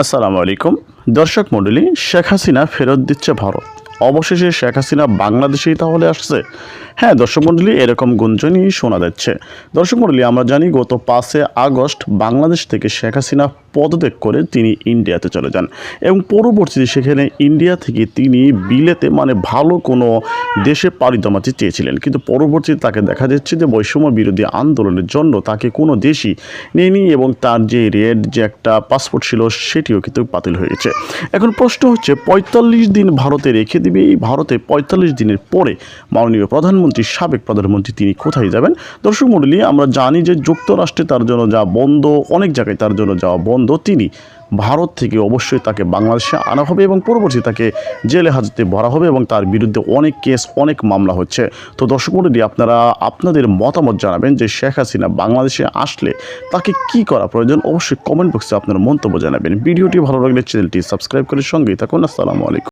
আসসালামু আলাইকুম দর্শক মণ্ডলী, শেখ হাসিনা ফেরত দিচ্ছে ভারত। অবশেষে শেখ হাসিনা বাংলাদেশেই তাহলে আসছে। হ্যাঁ দর্শক মণ্ডলী, এরকম গুঞ্জনই শোনা যাচ্ছে। দর্শক মণ্ডলী, আমরা জানি গত 5 আগস্ট বাংলাদেশ থেকে শেখ হাসিনা পদত্যাগ করে তিনি ইন্ডিয়াতে চলে যান এবং পরবর্তীতে সেখানে ইন্ডিয়া থেকে তিনি বিলেতে ভালো কোনো দেশে পাড়ি জমাতে চেয়েছিলেন, কিন্তু পরবর্তীতে তাকে দেখা যাচ্ছে যে বৈষম্য বিরোধী আন্দোলনের জন্য তাকে কোনো দেশই নেয়নি এবং তার যে রেড যে একটা পাসপোর্ট ছিল সেটিও কিন্তু বাতিল হয়েছে। এখন প্রশ্ন হচ্ছে 45 দিন ভারতে রেখে দিবে, এই ভারতে 45 দিনের পরে মাননীয় প্রধানমন্ত্রী, সাবেক প্রধানমন্ত্রী তিনি কোথায় যাবেন? দর্শক মণ্ডলী, আমরা জানি যে যুক্তরাষ্ট্রে তার জন্য যাওয়া বন্ধ, অনেক জায়গায় তার জন্য যাওয়া বন্ধ। তিনি ভারত থেকে অবশ্যই তাকে বাংলাদেশে আনা হবে এবং পরবর্তী তাকে জেলে হাজতে ভরা হবে এবং তার বিরুদ্ধে অনেক কেস, অনেক মামলা হচ্ছে। তো দর্শক মণ্ডলী, আপনারা আপনাদের মতামত জানাবেন যে শেখ হাসিনা বাংলাদেশে আসলে তাকে কি করা প্রয়োজন। অবশ্যই কমেন্ট বক্সে আপনার মন্তব্য জানাবেন। ভিডিওটি ভালো লাগলে চ্যানেলটি সাবস্ক্রাইব করে সঙ্গেই থাকুন। আসসালামু আলাইকুম।